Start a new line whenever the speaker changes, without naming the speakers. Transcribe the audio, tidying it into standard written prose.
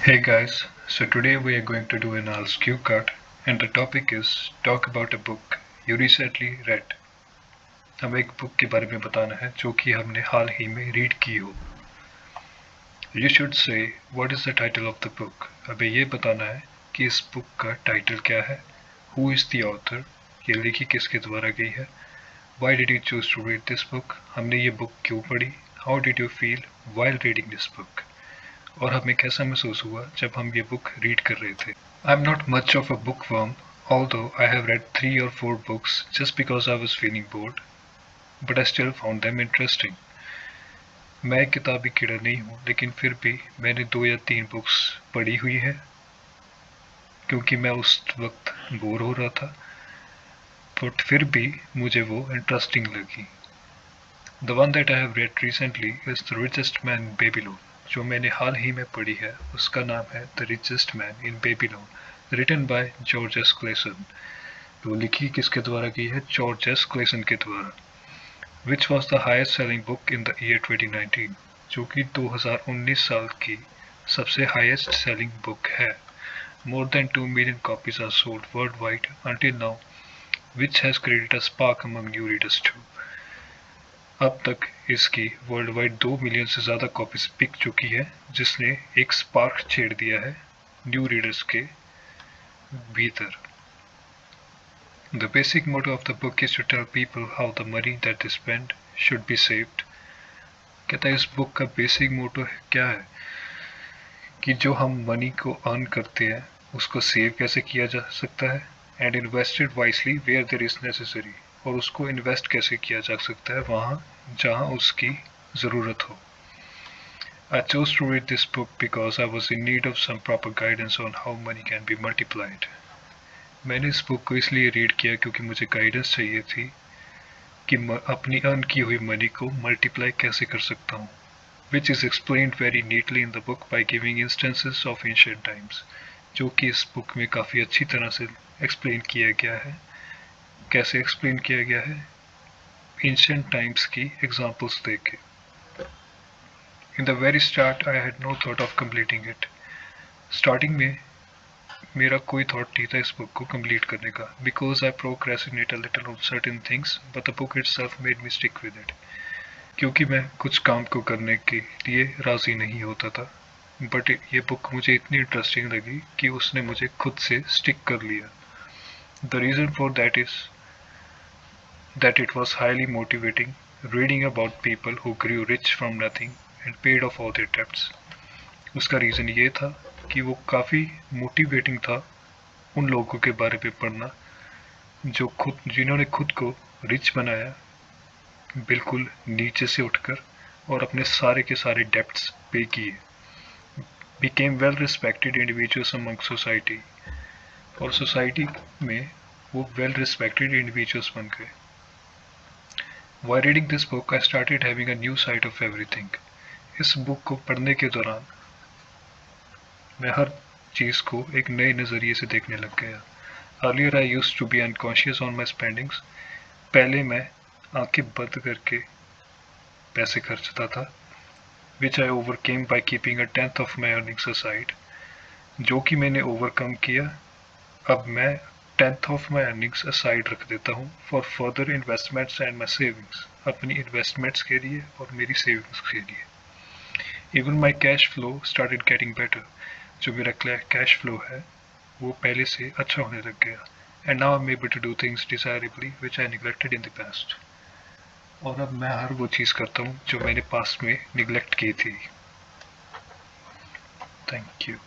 Hey guys, so today we are going to do an Ask You card and the topic is talk about a book you recently read. हमें एक book के बारे में बताना है जो कि हमने हाल ही में रीड की हो. You should say what is the title of the book. हमें ये बताना है कि इस बुक का टाइटल क्या है, who is the author, ये लिखी किसके द्वारा गई है, why did you choose to read this book, हमने ये बुक क्यों पढ़ी, how did you feel while reading this book, और हमें कैसा महसूस हुआ जब हम ये बुक रीड कर रहे थे. I'm not much of a bookworm, although I have read 3 or 4 books just because I was feeling bored, but I still found them interesting. मैं एक किताबी कीड़ा नहीं हूँ, लेकिन फिर भी मैंने 2 या 3 बुक्स पढ़ी हुई हैं क्योंकि मैं उस वक्त बोर हो रहा था, बट फिर भी मुझे वो इंटरेस्टिंग लगी. The one that I have read recently is The Richest Man in Babylon. जो मैंने हाल ही में पढ़ी है उसका नाम है the richest man in Babylon, written by George S Clason. तो लिखी किसके द्वारा की है, जॉर्ज एस क्लेसन के द्वारा. Which was the highest selling book in the year 2019, जो कि 2019 साल की सबसे हाईएस्ट सेलिंग बुक है. More than 2 million copies are sold worldwide until now, which has created a spark among new readers too. अब तक इसकी world wide 2 million से ज़्यादा कॉपीज बिक चुकी है, जिसने एक स्पार्क छेड़ दिया है न्यू रीडर्स के भीतर. The basic motto of the book is to tell people how the money that they spend should be saved. कहता है इस बुक का बेसिक मोटो क्या है कि जो हम मनी को अर्न करते हैं उसको सेव कैसे किया जा सकता है, and invested wisely where there is necessary, और उसको इन्वेस्ट कैसे किया जा सकता है वहाँ जहाँ उसकी ज़रूरत हो. I chose to read this book because I was in need of some proper guidance on how money can be multiplied. मैंने इस बुक को इसलिए रीड किया क्योंकि मुझे गाइडेंस चाहिए थी कि अपनी अर्न की हुई मनी को मल्टीप्लाई कैसे कर सकता हूँ. Which is explained very neatly in the book by giving instances of ancient times, जो कि इस बुक में काफ़ी अच्छी तरह से एक्सप्लेन किया गया है. कैसे एक्सप्लेन किया गया है, एंशिएंट टाइम्स की एग्जांपल्स देके. In the very start I had no thought of completing it. Starting में मेरा कोई थॉट नहीं था इस बुक को कंप्लीट करने का, because I procrastinate a little on certain things, but the book itself made me stick with it. क्योंकि मैं कुछ काम को करने के लिए राजी नहीं होता था, बट ये बुक मुझे इतनी इंटरेस्टिंग लगी कि उसने मुझे खुद से स्टिक कर लिया. The reason for that is that it was highly motivating, reading about people who grew rich from nothing and paid off all their debts. उसका रीज़न ये था कि वो काफ़ी मोटिवेटिंग था उन लोगों के बारे में पढ़ना जिन्होंने खुद को रिच बनाया बिल्कुल नीचे से उठकर और अपने सारे के सारे डेब्ट्स पे किए. became well respected individuals among society, और सोसाइटी में वो well respected individuals बन गए. While reading this book, I started having a new sight of everything. इस बुक को पढ़ने के दौरान मैं हर चीज़ को एक नए नज़रिए से देखने लग गया. Earlier I used to be unconscious on my spendings. पहले मैं आंखें बंद करके पैसे खर्चता था, which I overcame by keeping a tenth of my earnings aside. जो कि मैंने ओवरकम किया. अब मैं 10th of my earnings aside रख देता हूँ for further investments and my savings, अपनी इन्वेस्टमेंट्स के लिए और मेरी सेविंग्स के लिए. Even my cash flow started getting better. जो मेरा कैश फ्लो है वो पहले से अच्छा होने लग गया. And now I'm able to do things desirably which I neglected in the past. और अब मैं हर वो चीज़ करता हूँ जो मैंने पास्ट में निगलेक्ट की थी. Thank you.